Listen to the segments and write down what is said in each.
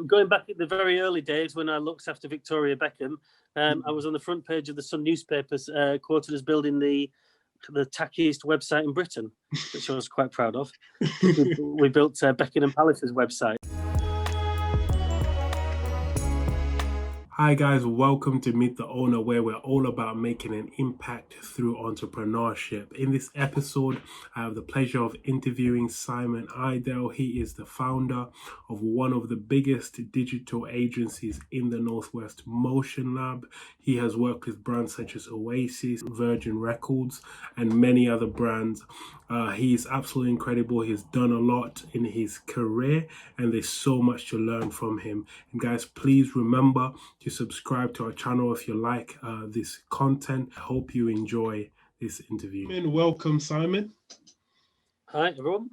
going back in the very early days when I looked after Victoria Buckham, I was on the front page of the Sun newspapers, quoted as building the tackiest website in Britain, which I was quite proud of. We built Beckham and Palliser's website. Hi guys, welcome to Meet the Owner, where we're all about making an impact through entrepreneurship. In this episode, I have the pleasure of interviewing Simon Iredale. He is the founder of one of the biggest digital agencies in the Northwest, MotionLab. He has worked with brands such as Oasis, Virgin Records, and many other brands. He is absolutely incredible. He's done a lot in his career, and there's so much to learn from him. And guys, please remember to subscribe to our channel if you like this content. I hope you enjoy this interview. And welcome, Simon. Hi, everyone.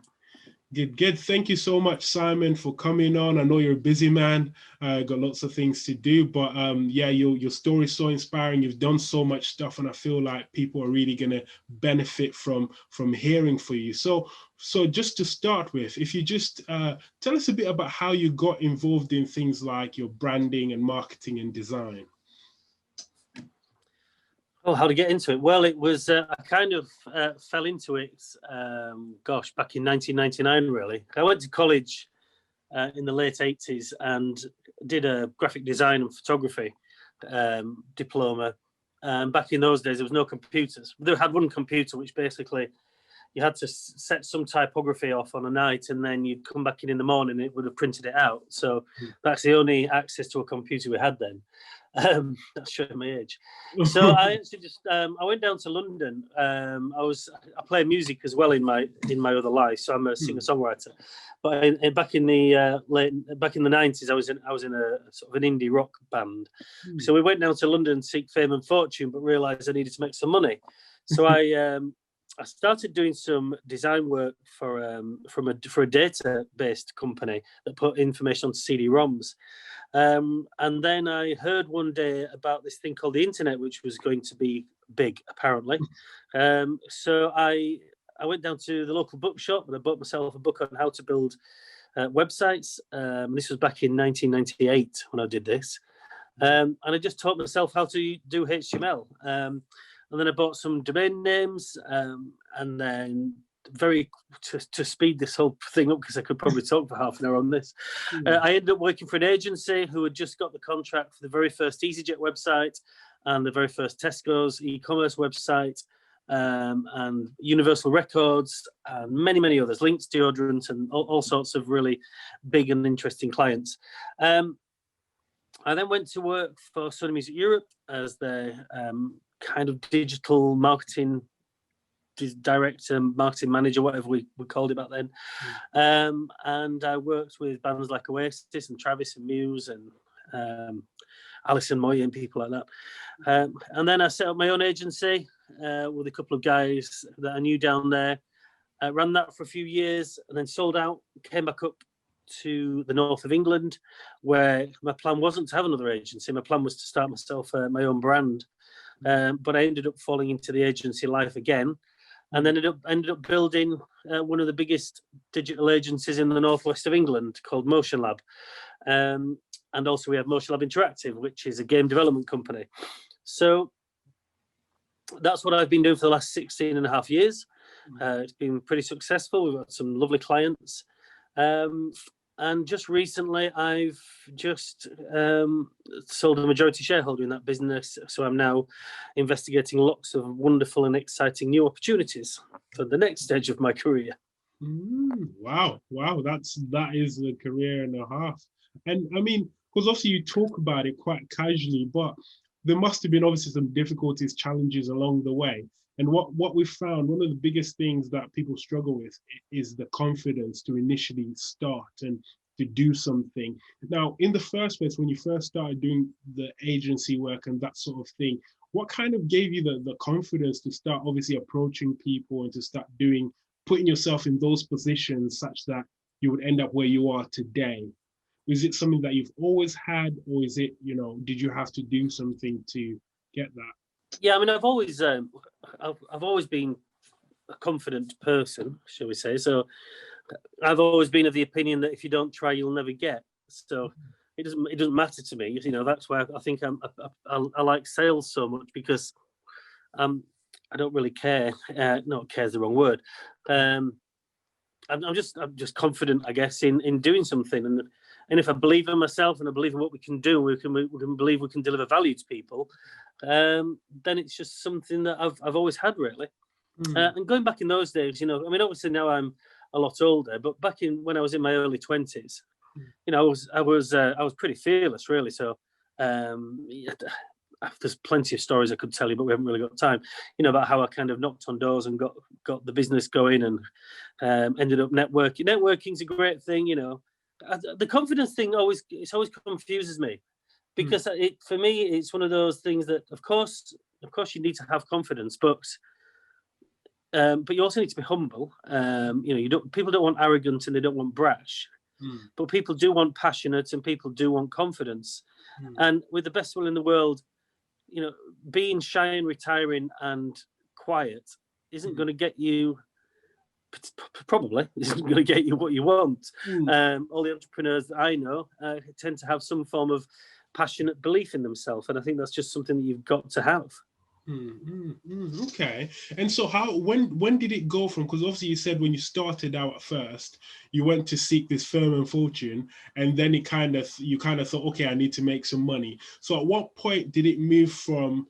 Good. Thank you so much, Simon, for coming on. I know you're a busy man, got lots of things to do, but your story is so inspiring. You've done so much stuff, and I feel like people are really going to benefit from hearing from you. So just to start with, if you just tell us a bit about how you got involved in things like your branding and marketing and design. Oh, how to get into it? Well, it was, I kind of fell into it, back in 1999, really. I went to college in the late 80s and did a graphic design and photography diploma. Back in those days, there was no computers. They had one computer, which basically you had to set some typography off on a night, and then you'd come back in the morning, and it would have printed it out. So that's the only access to a computer we had then. That's showing my age. So I actually just I went down to London. I play music as well in my other life, so I'm a singer-songwriter. But back in the 90s, I was in a sort of an indie rock band. So we went down to London to seek fame and fortune, but realised I needed to make some money. So I started doing some design work for a data-based company that put information on CD-ROMs. And then I heard one day about this thing called the internet, which was going to be big, apparently. So I went down to the local bookshop and I bought myself a book on how to build websites. This was back in 1998 when I did this. And I just taught myself how to do HTML. And then I bought some domain names, and then to speed this whole thing up, because I could probably talk for half an hour on this. I ended up working for an agency who had just got the contract for the very first EasyJet website and the very first Tesco's e-commerce website, and Universal Records and many, many others, Lynx deodorant, and all sorts of really big and interesting clients. I then went to work for Sony Music Europe as their kind of digital marketing director, marketing manager, whatever we called it back then. And I worked with bands like Oasis and Travis and Muse and Alison Moy and people like that. And then I set up my own agency with a couple of guys that I knew down there. I ran that for a few years and then sold out, came back up to the north of England, where my plan wasn't to have another agency. My plan was to start myself my own brand. But I ended up falling into the agency life again, and then ended up building one of the biggest digital agencies in the northwest of England called MotionLab. And also we have MotionLab Interactive, which is a game development company. So that's what I've been doing for the last 16 and a half years. It's been pretty successful. We've got some lovely clients. And just recently, I've just sold a majority shareholder in that business. So I'm now investigating lots of wonderful and exciting new opportunities for the next stage of my career. Wow. That is a career and a half. And I mean, because obviously you talk about it quite casually, but there must have been obviously some difficulties, challenges along the way. And what we found, one of the biggest things that people struggle with is the confidence to initially start and to do something. Now, in the first place, when you first started doing the agency work and that sort of thing, what kind of gave you the confidence to start obviously approaching people and to start putting yourself in those positions such that you would end up where you are today? Is it something that you've always had, or is it, did you have to do something to get that? Yeah, I mean, I've always been a confident person, shall we say. So I've always been of the opinion that if you don't try, you'll never get. So it doesn't matter to me. You know, that's why I think I like sales so much, because I don't really care. Not care is the wrong word. I'm just confident, I guess, in doing something, and if I believe in myself and I believe in what we can do, we can believe we can deliver value to people, then it's just something that I've always had, really. And going back in those days, you know, I mean, obviously now I'm a lot older, but back when I was in my early 20s, you know, I was pretty fearless, really. So there's plenty of stories I could tell you, but we haven't really got time. You know, about how I kind of knocked on doors and got the business going, and ended up networking. Networking's a great thing, you know. The confidence thing always confuses me, because for me it's one of those things that of course you need to have confidence, but you also need to be humble. You know, people don't want arrogant and they don't want brash, but people do want passionate and people do want confidence. And with the best will in the world, you know, being shy and retiring and quiet isn't going to get you. Probably isn't going to get you what you want. All the entrepreneurs that I know tend to have some form of passionate belief in themselves, and I think that's just something that you've got to have. Okay. And so when did it go from, because obviously you said when you started out at first, you went to seek this fame and fortune, and then you kind of thought, okay, I need to make some money. So at what point did it move from,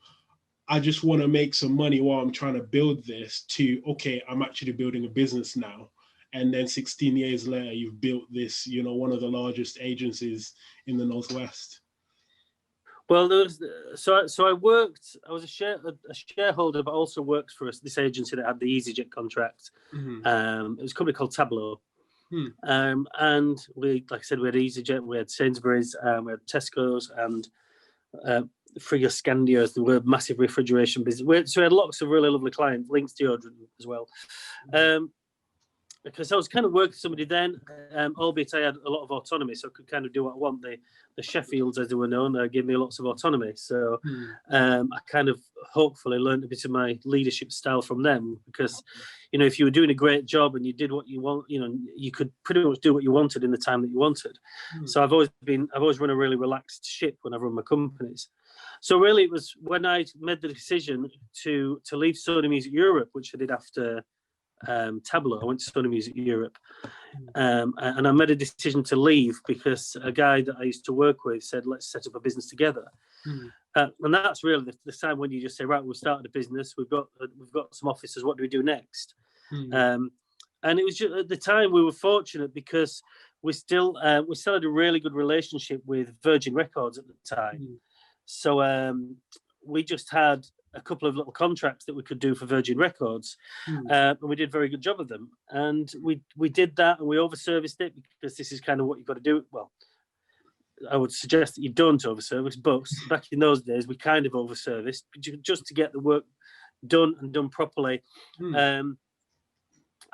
I just want to make some money while I'm trying to build this, to, okay, I'm actually building a business now? And then 16 years later, you've built this, you know, one of the largest agencies in the Northwest. Well, I was a shareholder, but also worked for this agency that had the EasyJet contract. It was a company called Tableau. And we, like I said, we had EasyJet, we had Sainsbury's, we had Tesco's, and Frigoscandia, as the word, massive refrigeration business. So we had lots of really lovely clients, Lynx deodorant as well. Because I was kind of working with somebody then, albeit I had a lot of autonomy, so I could kind of do what I want. The Sheffields, as they were known, gave me lots of autonomy. So I kind of hopefully learned a bit of my leadership style from them, because, you know, if you were doing a great job and you did what you want, you know, you could pretty much do what you wanted in the time that you wanted. So I've always run a really relaxed ship when I've run my companies. So really, it was when I made the decision to leave Sony Music Europe, which I did after Tableau. I went to Sony Music Europe, and I made a decision to leave because a guy that I used to work with said, let's set up a business together. And that's really the time when you just say, right, we've started a business, we've got some offices, what do we do next? And it was just, at the time, we were fortunate because we still had a really good relationship with Virgin Records at the time. So we just had a couple of little contracts that we could do for Virgin Records, and we did a very good job of them. And we did that, and we overserviced it, because this is kind of what you've got to do. Well, I would suggest that you don't overservice, but back in those days, we kind of overserviced just to get the work done and done properly,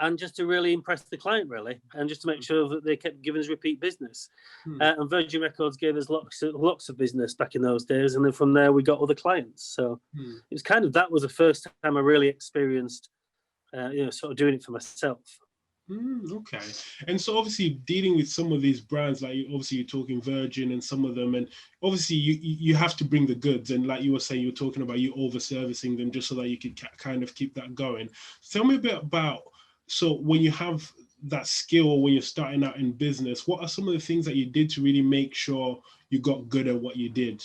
and just to really impress the client, really, and just to make sure that they kept giving us repeat business. And Virgin Records gave us lots of business back in those days, and then from there we got other clients. So it was kind of, that was the first time I really experienced, you know, sort of doing it for myself. Okay. And so obviously dealing with some of these brands, like obviously you're talking Virgin and some of them, and obviously you have to bring the goods, and like you were saying, you were talking about you over servicing them just so that you could kind of keep that going. Tell me a bit about, so when you have that skill, or when you're starting out in business, what are some of the things that you did to really make sure you got good at what you did?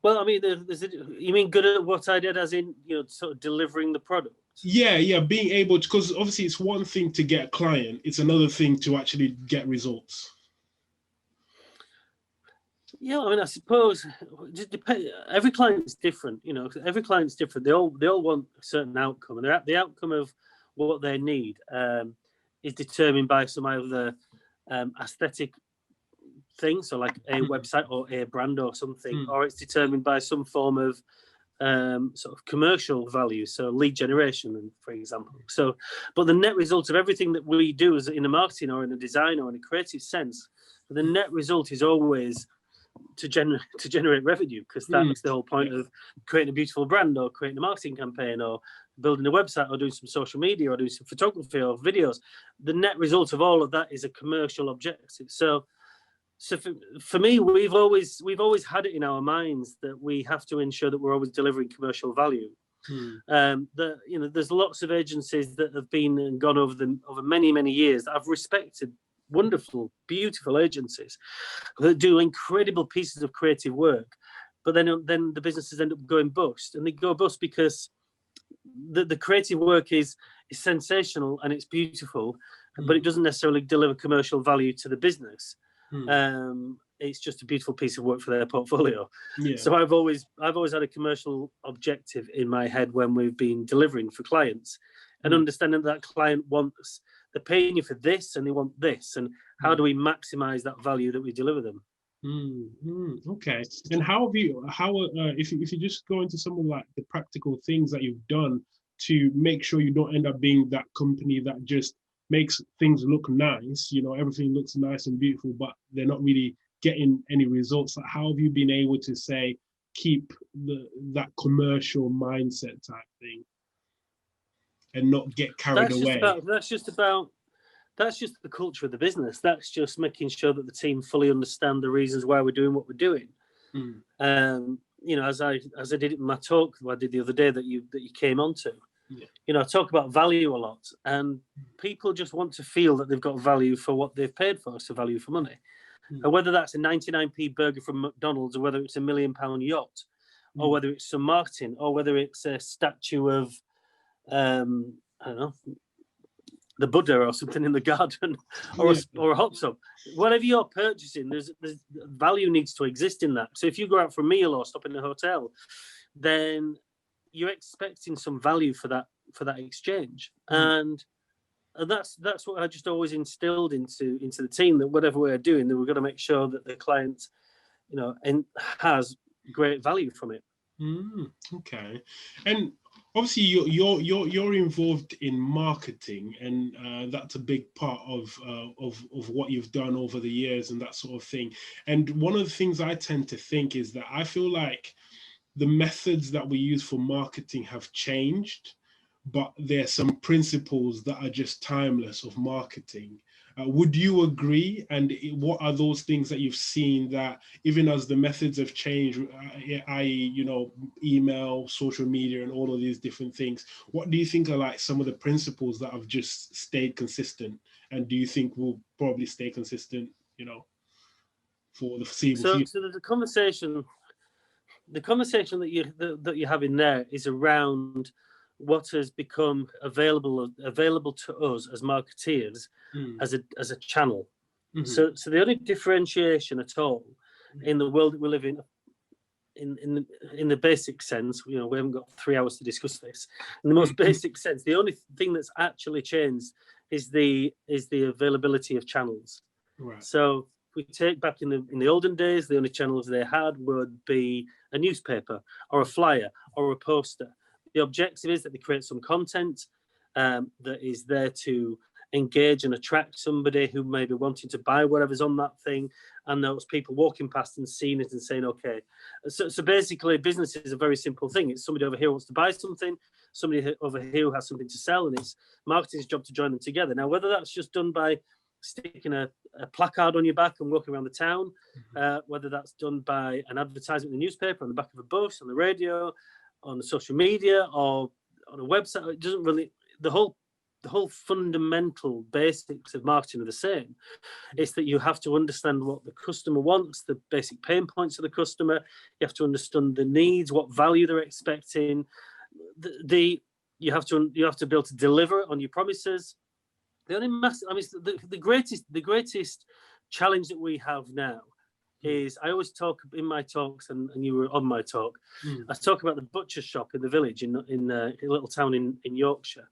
Well, I mean, you mean good at what I did, as in, you know, sort of delivering the product? Yeah, being able to, because obviously it's one thing to get a client, it's another thing to actually get results. Yeah, I mean, I suppose every client's different, you know. Every client's different. They all want a certain outcome, and the outcome of what they need is determined by some either aesthetic thing, so like a website or a brand or something, or it's determined by some form of sort of commercial value, so lead generation, for example. So, but the net result of everything that we do is in a marketing or in a design or in a creative sense, the net result is always to generate revenue, because that's the whole point of creating a beautiful brand or creating a marketing campaign or building a website or doing some social media or doing some photography or videos, the net result of all of that is a commercial objective. So for me, we've always had it in our minds that we have to ensure that we're always delivering commercial value. There's lots of agencies that have been and gone over many years that I've respected, wonderful, beautiful agencies that do incredible pieces of creative work, but then the businesses end up going bust, and they go bust because the creative work is sensational and it's beautiful, but it doesn't necessarily deliver commercial value to the business. It's just a beautiful piece of work for their portfolio. So I've always had a commercial objective in my head when we've been delivering for clients, and understanding that client wants, they're paying you for this and they want this, and how do we maximize that value that we deliver them? Okay. And if you just go into some of like the practical things that you've done to make sure you don't end up being that company that just makes things look nice, everything looks nice and beautiful, but they're not really getting any results. Like, how have you been able to say keep that commercial mindset type thing and not get carried away? That's just the culture of the business. That's just making sure that the team fully understand the reasons why we're doing what we're doing. As I did it in my talk I did the other day that you came onto. I talk about value a lot, and people just want to feel that they've got value for what they've paid for, so value for money. And whether that's a 99p burger from McDonald's, or whether it's a £1 million yacht, or whether it's some marketing, or whether it's a statue of, I don't know, the Buddha or something in the garden, or a hot tub. Whatever you're purchasing, there's value needs to exist in that. So if you go out for a meal or stop in a hotel, then you're expecting some value for that exchange, and that's what I just always instilled into the team, that whatever we're doing, that we're going to make sure that the client, has great value from it. Okay, and obviously you're involved in marketing, and that's a big part of what you've done over the years and that sort of thing. And one of the things I tend to think is that I feel like the methods that we use for marketing have changed, but there's some principles that are just timeless of marketing. Would you agree? And what are those things that you've seen that even as the methods have changed, i.e., email, social media, and all of these different things, what do you think are like some of the principles that have just stayed consistent? And do you think will probably stay consistent, for the foreseeable future? So the conversation that you're having there is around what has become available to us as marketeers as a channel. So the only differentiation at all in the world that we live in the basic sense, we haven't got 3 hours to discuss this. In the most basic sense, the only thing that's actually changed is the availability of channels. Right. So if we take back in the olden days, the only channels they had would be a newspaper or a flyer or a poster. The objective is that they create some content that is there to engage and attract somebody who may be wanting to buy whatever's on that thing, and those people walking past and seeing it and saying, okay. So basically, business is a very simple thing. It's somebody over here wants to buy something, somebody over here who has something to sell, and it's marketing's job to join them together. Now, whether that's just done by sticking a placard on your back and walking around the town, whether that's done by an advertisement in the newspaper, on the back of a bus, on the radio, on the social media, or on a website, it doesn't really, the whole fundamental basics of marketing are the same. It's that you have to understand what the customer wants, the basic pain points of the customer. You have to understand the needs, what value they're expecting. You have to be able to deliver on your promises. The only the greatest challenge that we have now is, I always talk in my talks, and you were on my talk, I talk about the butcher shop in the village in a little town in Yorkshire.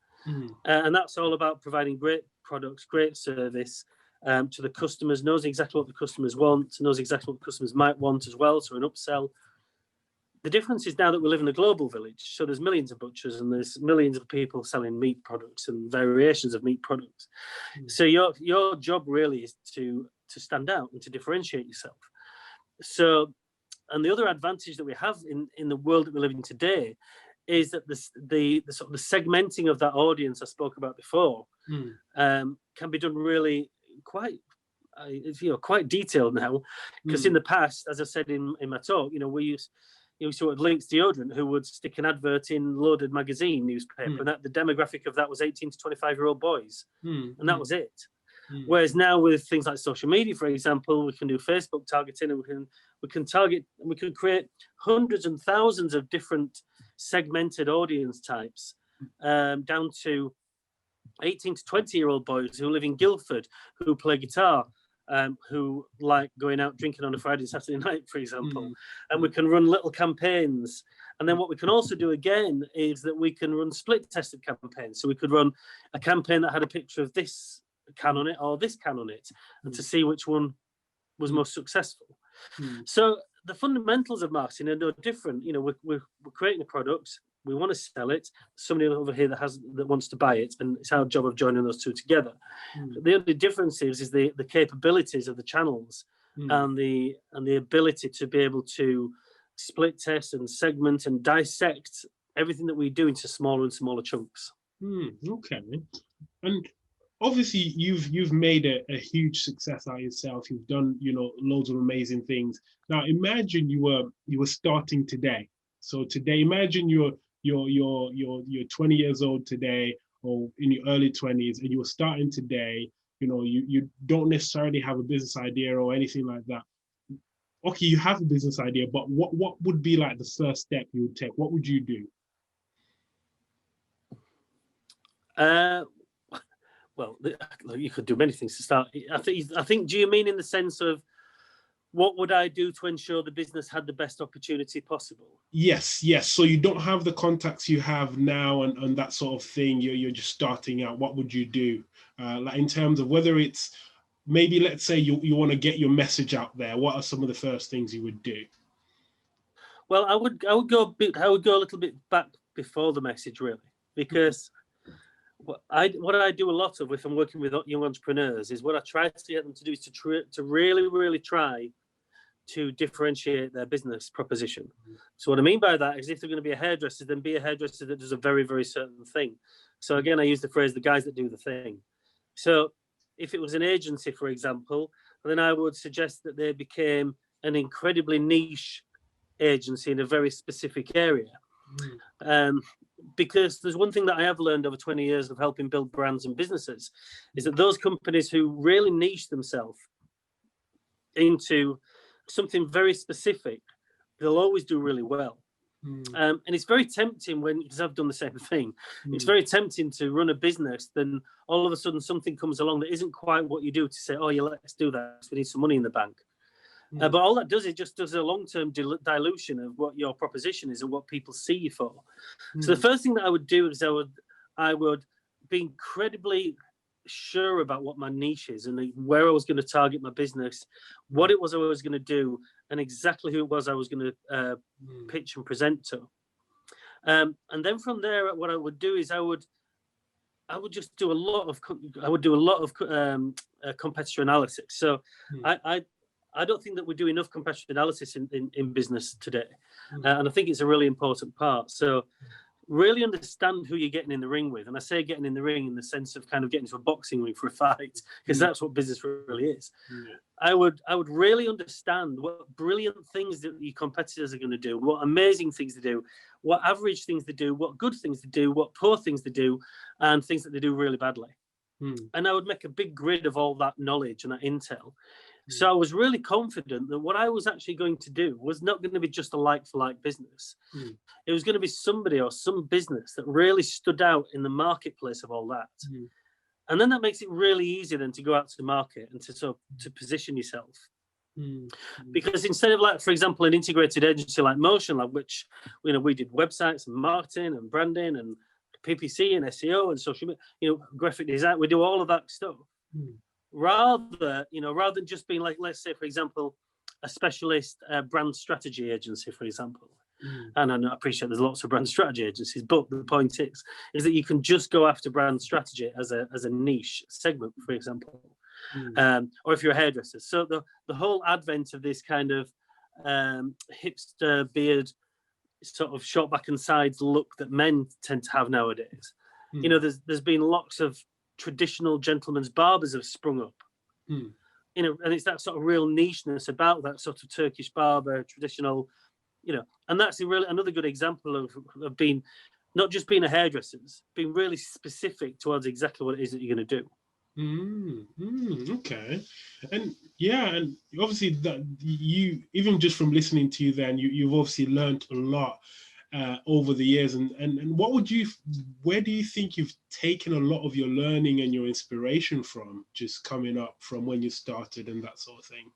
And that's all about providing great products, great service to the customers, knows exactly what the customers want, knows exactly what the customers might want as well, so an upsell. The difference is now that we live in a global village, so there's millions of butchers and there's millions of people selling meat products and variations of meat products. So your job really is to stand out and to differentiate yourself. So, and the other advantage that we have in the world that we live in today is that the sort of the segmenting of that audience I spoke about before can be done really quite quite detailed now, because in the past, as I said in my talk, we used sort of Lynx deodorant who would stick an advert in Loaded magazine newspaper, and that the demographic of that was 18 to 25-year-old boys, and that was it. Whereas now with things like social media, for example, we can do Facebook targeting, and we can target, and we can create hundreds and thousands of different segmented audience types, down to 18 to 20-year-old boys who live in Guildford, who play guitar, who like going out drinking on a Friday and Saturday night, for example. And we can run little campaigns. And then what we can also do again is that we can run split tested campaigns. So we could run a campaign that had a picture of this can on it or this can on it, and to see which one was most successful. So the fundamentals of marketing are no different. We're creating a product, we want to sell it. Somebody over here that wants to buy it, and it's our job of joining those two together. The only difference is the capabilities of the channels and the ability to be able to split test and segment and dissect everything that we do into smaller and smaller chunks. Okay. And obviously you've made a huge success out of yourself. You've done loads of amazing things. Now imagine you were starting today. So today, imagine you're 20 years old today, or in your early 20s, and you were starting today. You don't necessarily have a business idea or anything like that. Okay, you have a business idea, but what would be like the first step you would take? What would you do? Well, you could do many things to start. I think. Do you mean in the sense of what would I do to ensure the business had the best opportunity possible? Yes. So you don't have the contacts you have now and that sort of thing. You're just starting out. What would you do? Like in terms of whether it's maybe, let's say you want to get your message out there. What are some of the first things you would do? Well, I would go a little bit back before the message, really, because what I do a lot of if I'm working with young entrepreneurs is what I try to get them to do is to really, really try to differentiate their business proposition. So what I mean by that is if they're going to be a hairdresser, then be a hairdresser that does a very, very certain thing. So again, I use the phrase, the guys that do the thing. So if it was an agency, for example, then I would suggest that they became an incredibly niche agency in a very specific area. Because there's one thing that I have learned over 20 years of helping build brands and businesses is that those companies who really niche themselves into something very specific, they'll always do really well. And it's very tempting because I've done the same thing. It's very tempting to run a business, then all of a sudden something comes along that isn't quite what you do to say, oh yeah, let's do that. We need some money in the bank. But all that does, it just does a long-term dilution of what your proposition is and what people see you for. So the first thing that I would do is I would be incredibly sure about what my niche is and where I was going to target my business, what it was I was going to do, and exactly who it was I was going to pitch and present to. And then from there, what I would do is I would just do a lot of competitor analysis. So I don't think that we do enough competitor analysis in business today. And I think it's a really important part. So really understand who you're getting in the ring with. And I say getting in the ring in the sense of kind of getting to a boxing ring for a fight, because that's what business really is. I would really understand what brilliant things that your competitors are going to do, what amazing things they do, what average things they do, what good things they do, what poor things they do, and things that they do really badly. And I would make a big grid of all that knowledge and that intel. So I was really confident that what I was actually going to do was not going to be just a like-for-like business. It was going to be somebody or some business that really stood out in the marketplace of all that. And then that makes it really easy then to go out to the market and to position yourself. Because instead of, like, for example, an integrated agency like MotionLab, which we did websites and marketing and branding and PPC and SEO and social media, graphic design, we do all of that stuff. Rather than just being like, let's say, for example, a specialist brand strategy agency, for example. And I appreciate there's lots of brand strategy agencies, but the point is that you can just go after brand strategy as a niche segment, for example, or if you're a hairdresser. So the whole advent of this kind of hipster beard sort of short back and sides look that men tend to have nowadays. You know, there's been lots of traditional gentlemen's barbers have sprung up. You know, and it's that sort of real nicheness about that sort of Turkish barber, traditional, you know, and that's another good example of being, not just being a hairdresser, being really specific towards exactly what it is that you're going to do. Okay, and yeah, and obviously that you, even just from listening to you, then you've obviously learned a lot over the years, and where do you think you've taken a lot of your learning and your inspiration from, just coming up from when you started and that sort of thing?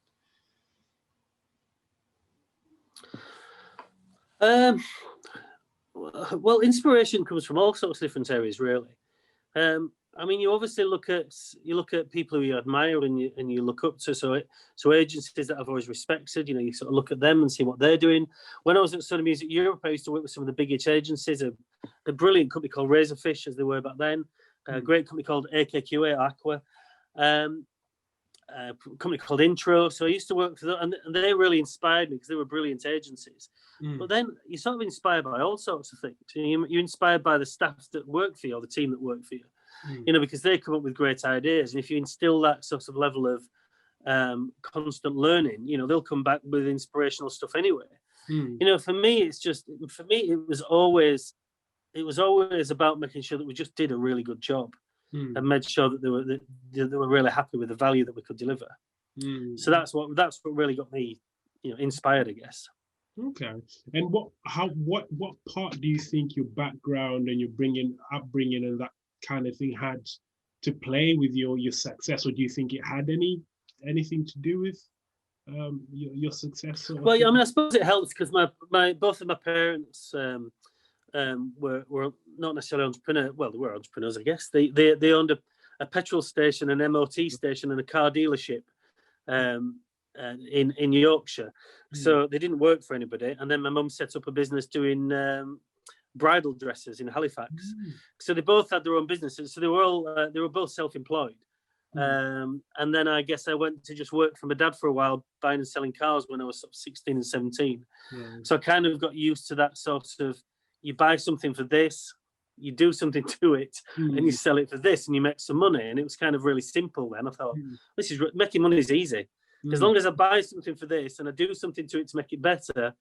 Well, inspiration comes from all sorts of different areas, really. I mean, you obviously look at people who you admire and you look up to. So agencies that I've always respected, you know, you sort of look at them and see what they're doing. When I was at Sony Music Europe, I used to work with some of the big agencies. A brilliant company called Razorfish, as they were back then. A great company called AKQA, Aqua. A company called Intro. So I used to work for them, and they really inspired me because they were brilliant agencies. But then you're sort of inspired by all sorts of things. You're inspired by the staff that work for you or the team that work for you. You know, because they come up with great ideas, and if you instill that sort of level of constant learning, you know, they'll come back with inspirational stuff anyway. You know, for me, it was always about making sure that we just did a really good job and made sure that they were really happy with the value that we could deliver. So that's what really got me, you know, inspired, I guess. Okay, and what part do you think your background and your upbringing and that kind of thing had to play with your success, or do you think it had anything to do with your success? Well, yeah, I mean, I suppose it helps because both of my parents were not necessarily entrepreneurs. Well, they were entrepreneurs, I guess. They owned a petrol station, an MOT station, and a car dealership in Yorkshire. So they didn't work for anybody. And then my mum set up a business doing bridal dresses in Halifax. So they both had their own businesses. So they were both self-employed. And then I guess I went to just work for my dad for a while, buying and selling cars when I was sort of 16 and 17. So I kind of got used to that sort of, you buy something for this, you do something to it, and you sell it for this, and you make some money. And it was kind of really simple then. I thought, making money is easy. As long as I buy something for this and I do something to it to make it better,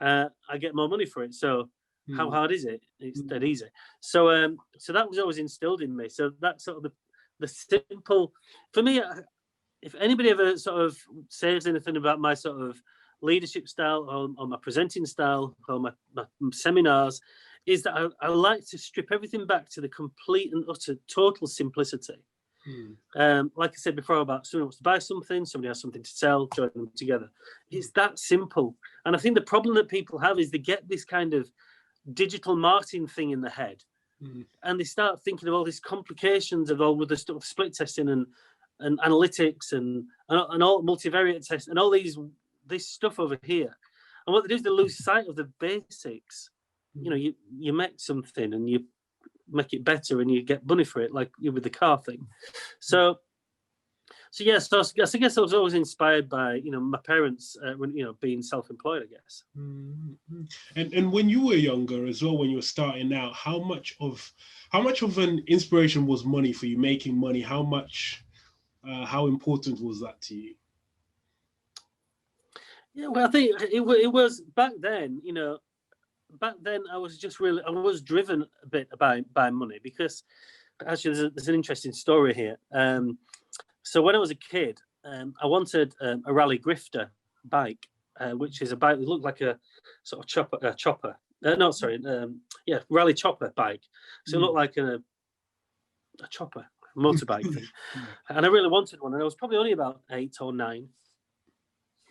I get more money for it. So how hard is it? It's dead easy. So that was always instilled in me. So that's sort of the simple, for me, if anybody ever sort of says anything about my sort of leadership style or my presenting style or my seminars, is that I like to strip everything back to the complete and utter total simplicity. Like I said before, about someone wants to buy something, somebody has something to sell, join them together. It's that simple. And I think the problem that people have is they get this kind of digital marketing thing in the head, and they start thinking of all these complications of all with the stuff, split testing and analytics and all multivariate tests and all this stuff over here. And what they do is they lose sight of the basics. You know, you make something and you make it better and you get money for it, like you with the car thing. So yes, so I guess I was always inspired by, you know, my parents, being self-employed, I guess. And when you were younger as well, when you were starting out, how much of an inspiration was money for you, making money? How important was that to you? Yeah, well, I think it was back then. You know, back then I was driven a bit by money, because actually there's an interesting story here. So when I was a kid, I wanted a rally grifter bike, which is a bike that looked like a sort of chopper. Rally chopper bike. So it looked like a chopper, a motorbike thing. And I really wanted one, and I was probably only about 8 or 9.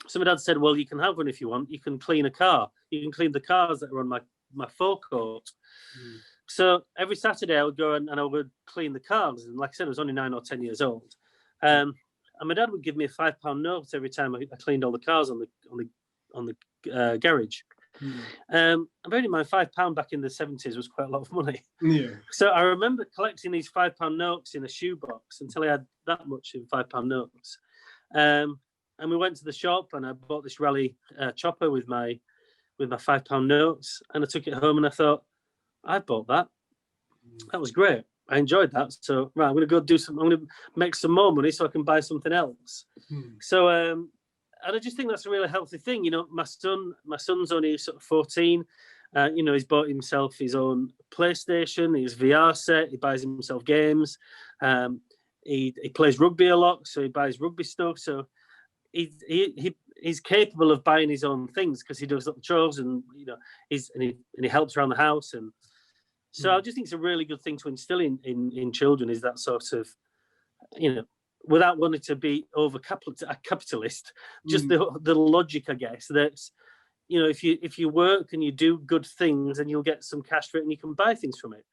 So my dad said, well, you can have one if you want. You can clean a car. You can clean the cars that are on my forecourt. So every Saturday I would go and I would clean the cars. And like I said, I was only 9 or 10 years old. And my dad would give me a £5 note every time I cleaned all the cars on the garage. And bearing in mind, £5 back in the 70s was quite a lot of money. So I remember collecting these £5 notes in a shoebox until I had that much in £5 notes. And we went to the shop and I bought this rally chopper with my with my £5 notes, and I took it home and I thought, I bought that. That was great. I enjoyed that. So right, I'm going to go do some. I'm going to make some more money so I can buy something else. So and I just think that's a really healthy thing. You know, my son's only sort of 14. You know, he's bought himself his own PlayStation, his VR set. He buys himself games. He plays rugby a lot, so he buys rugby stuff. So he's capable of buying his own things because he does little chores, and you know, he helps around the house. And so I just think it's a really good thing to instill in children, is that sort of, you know, without wanting to be over capitalist, just the logic, I guess, that, you know, if you work and you do good things, and you'll get some cash for it, and you can buy things from it.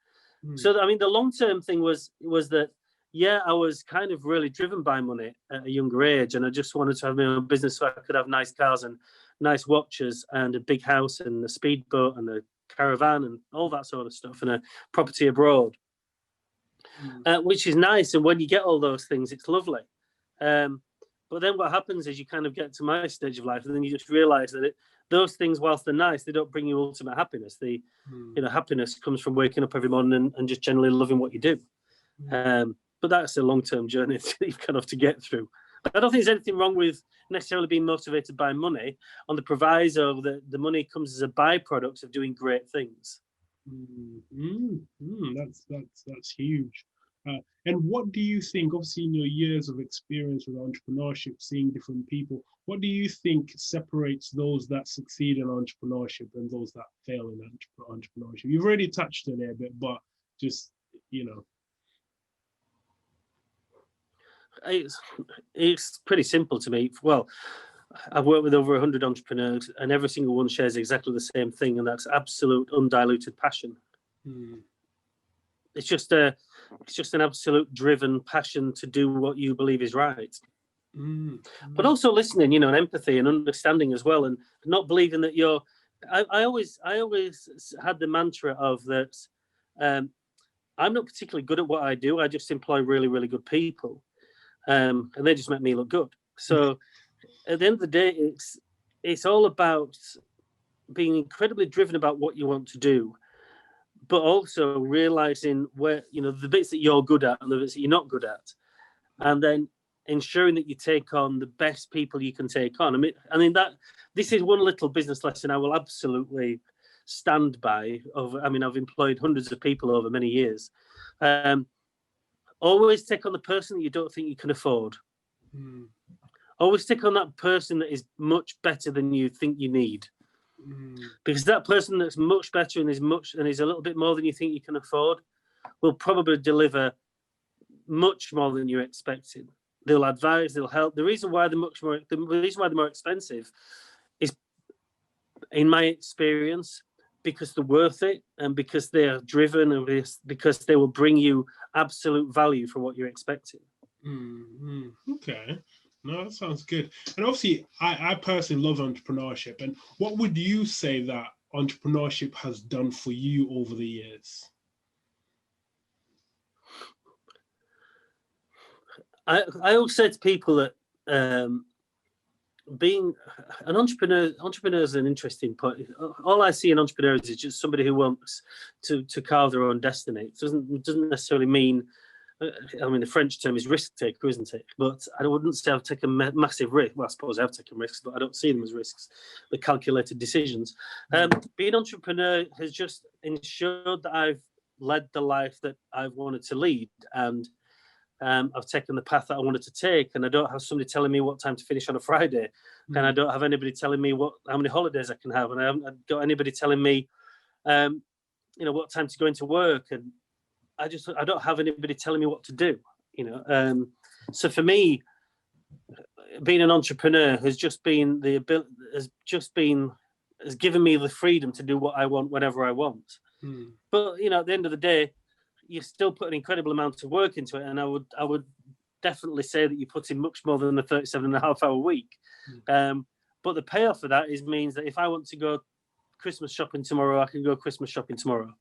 So I mean, the long-term thing was that, yeah, I was kind of really driven by money at a younger age, and I just wanted to have my own business so I could have nice cars and nice watches and a big house and a speedboat and a caravan and all that sort of stuff, and a property abroad, which is nice. And when you get all those things, it's lovely. But then what happens is you kind of get to my stage of life, and then you just realize that those things, whilst they're nice, they don't bring you ultimate happiness. You know, happiness comes from waking up every morning and just generally loving what you do. But that's a long-term journey that you've kind of to get through. I don't think there's anything wrong with necessarily being motivated by money, on the proviso that the money comes as a byproduct of doing great things. That's huge. And what do you think, obviously in your years of experience with entrepreneurship, seeing different people, what do you think separates those that succeed in entrepreneurship and those that fail in entrepreneurship? You've already touched on it a bit, but just, you know. It's pretty simple to me. Well, I've worked with over 100 entrepreneurs, and every single one shares exactly the same thing, and that's absolute undiluted passion. It's just an absolute driven passion to do what you believe is right. But also listening, you know, and empathy and understanding as well, and not believing that you're. I always had the mantra of that. I'm not particularly good at what I do. I just employ really, really good people. And they just make me look good. So at the end of the day, it's all about being incredibly driven about what you want to do, but also realizing where, you know, the bits that you're good at and the bits that you're not good at, and then ensuring that you take on the best people you can take on. I mean that this is one little business lesson I will absolutely stand by. I've employed hundreds of people over many years. Always take on the person that you don't think you can afford. Always take on that person that is much better than you think you need. Because that person that's much better and is a little bit more than you think you can afford will probably deliver much more than you're expecting. They'll advise, they'll help. The reason why they're more expensive is, in my experience, because they're worth it, and because they are driven, and because they will bring you absolute value for what you're expecting. Okay. No, that sounds good. And obviously, I personally love entrepreneurship. And what would you say that entrepreneurship has done for you over the years? I always say to people that being an entrepreneur is an interesting point. All I see in entrepreneurs is just somebody who wants to carve their own destiny. It doesn't necessarily mean, I mean, the French term is risk taker, isn't it? But I wouldn't say I've taken massive risk. Well, I suppose I've taken risks, but I don't see them as risks. They're calculated decisions. Being an entrepreneur has just ensured that I've led the life that I've wanted to lead, and I've taken the path that I wanted to take, and I don't have somebody telling me what time to finish on a Friday, and I don't have anybody telling me how many holidays I can have, and I haven't got anybody telling me, you know, what time to go into work, and I don't have anybody telling me what to do, you know. So for me, being an entrepreneur has given me the freedom to do what I want whenever I want. But you know, at the end of the day, you still put an incredible amount of work into it, and I would definitely say that you put in much more than a 37.5-hour week. But the payoff for that means that if I want to go Christmas shopping tomorrow, I can go Christmas shopping tomorrow.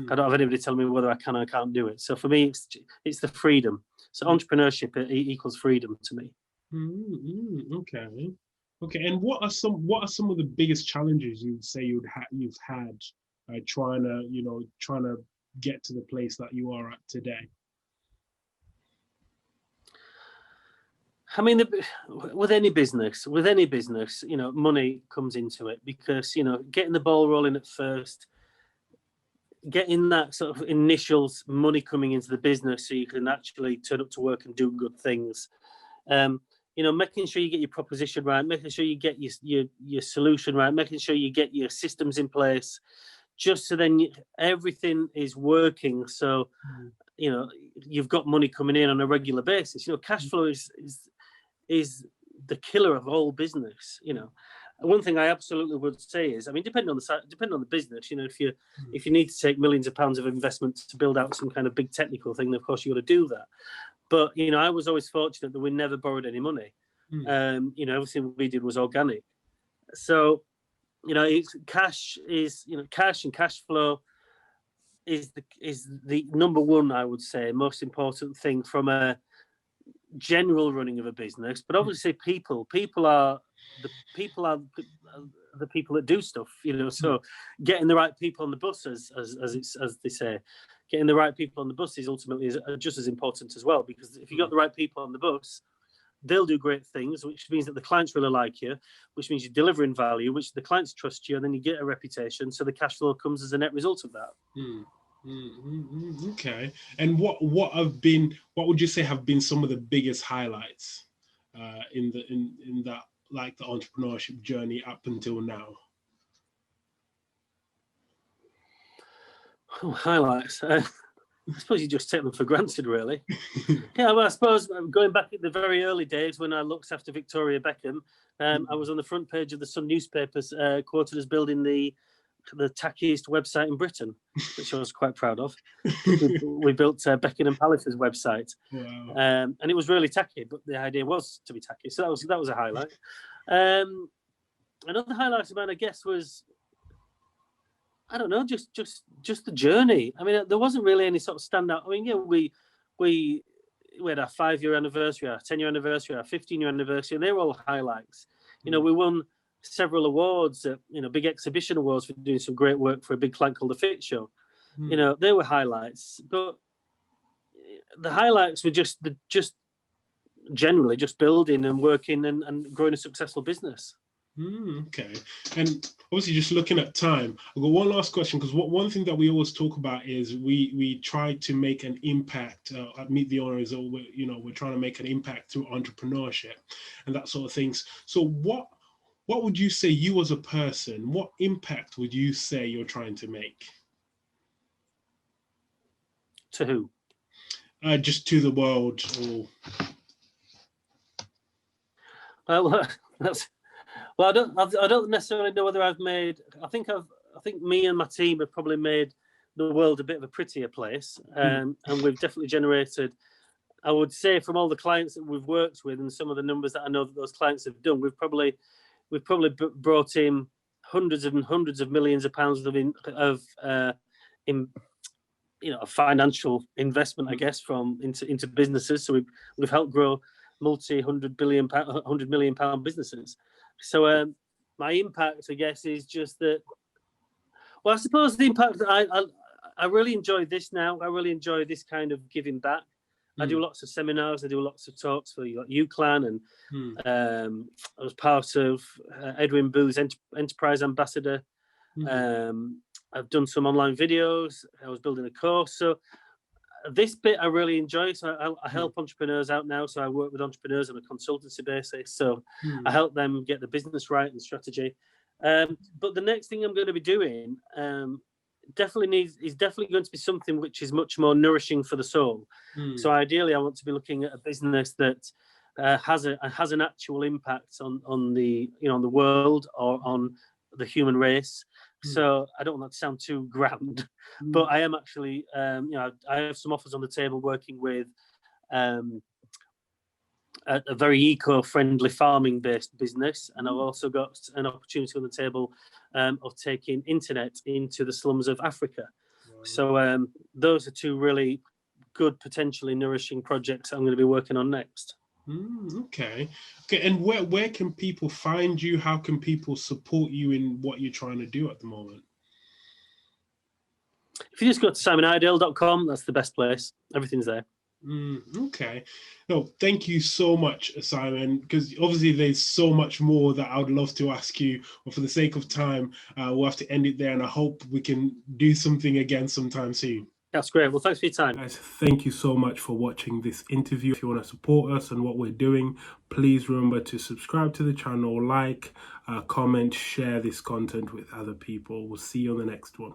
I don't have anybody telling me whether I can or can't do it. So for me, it's the freedom. So entrepreneurship equals freedom to me. Okay. Okay, and what are some of the biggest challenges you'd say you've had trying to get to the place that you are at today? I mean, with any business, money comes into it because, getting the ball rolling at first, getting that sort of initial money coming into the business so you can actually turn up to work and do good things. Making sure you get your proposition right, making sure you get your solution right, making sure you get your systems in place, just so then everything is working. So, you've got money coming in on a regular basis. Cash flow is the killer of all business. One thing I absolutely would say is, I mean, depending on the business, if you need to take millions of pounds of investment to build out some kind of big technical thing, then of course you got to do that. But I was always fortunate that we never borrowed any money. Everything we did was organic. So, it's cash and cash flow is the number one, I would say, most important thing from a general running of a business. But obviously, people are the people that do stuff. So getting the right people on the bus, as they say, getting the right people on the bus is ultimately just as important as well. Because if you got the right people on the bus, they'll do great things, which means that the clients really like you, which means you're delivering value, which the clients trust you, and then you get a reputation. So the cash flow comes as a net result of that. Okay. And what would you say have been some of the biggest highlights in that, like, the entrepreneurship journey up until now? Highlights. I suppose you just take them for granted, really. Yeah, well, I suppose going back at the very early days when I looked after Victoria Buckham, I was on the front page of the Sun newspapers, quoted as building the tackiest website in Britain, which I was quite proud of. We built Beckham and Palliser's website. Wow. And it was really tacky, but the idea was to be tacky, so that was a highlight. Another highlight of mine, I guess, was, I don't know, just the journey. I mean, there wasn't really any sort of standout. I mean, we had our 5-year anniversary, our 10-year anniversary, our 15-year anniversary, and they were all highlights. We won several awards, big exhibition awards for doing some great work for a big client called the Fit Show. They were highlights, but the highlights were just generally just building and working and growing a successful business. Okay. And obviously, just looking at time, I've got one last question, because one thing that we always talk about is we try to make an impact at Meet the Owners, or we're trying to make an impact through entrepreneurship and that sort of things. So what would you say, you as a person, what impact would you say you're trying to make? To who? Just to the world, or... I don't necessarily know whether I've made. I think me and my team have probably made the world a bit of a prettier place, and we've definitely generated. I would say, from all the clients that we've worked with and some of the numbers that I know that those clients have done, we've probably brought in hundreds and hundreds of millions of pounds of financial investment, I guess, into businesses. So we've helped grow $100 million businesses. So my impact, I guess, is just that. Well, I suppose the impact that I really enjoy this now. I really enjoy this kind of giving back. I do lots of seminars. I do lots of talks for UCLAN, and I was part of Edwin Booth's Enterprise Ambassador. I've done some online videos. I was building a course. So this bit I really enjoy. So I help entrepreneurs out now. So I work with entrepreneurs on a consultancy basis. So I help them get the business right and strategy. But the next thing I'm going to be doing is definitely going to be something which is much more nourishing for the soul. So ideally, I want to be looking at a business that has an actual impact on the the world or on the human race. So I don't want that to sound too grand, but I am actually, I have some offers on the table working with a very eco-friendly farming-based business, and I've also got an opportunity on the table of taking internet into the slums of Africa. Wow. So those are two really good, potentially nourishing projects I'm going to be working on next. Okay. Okay. And where can people find you? How can people support you in what you're trying to do at the moment? If you just go to simoniredale.com, that's the best place. Everything's there. Okay. No, thank you so much, Simon, because obviously there's so much more that I would love to ask you, but for the sake of time, we'll have to end it there, and I hope we can do something again sometime soon. That's great. Well, thanks for your time. Guys, thank you so much for watching this interview. If you want to support us and what we're doing, please remember to subscribe to the channel, like, comment, share this content with other people. We'll see you on the next one.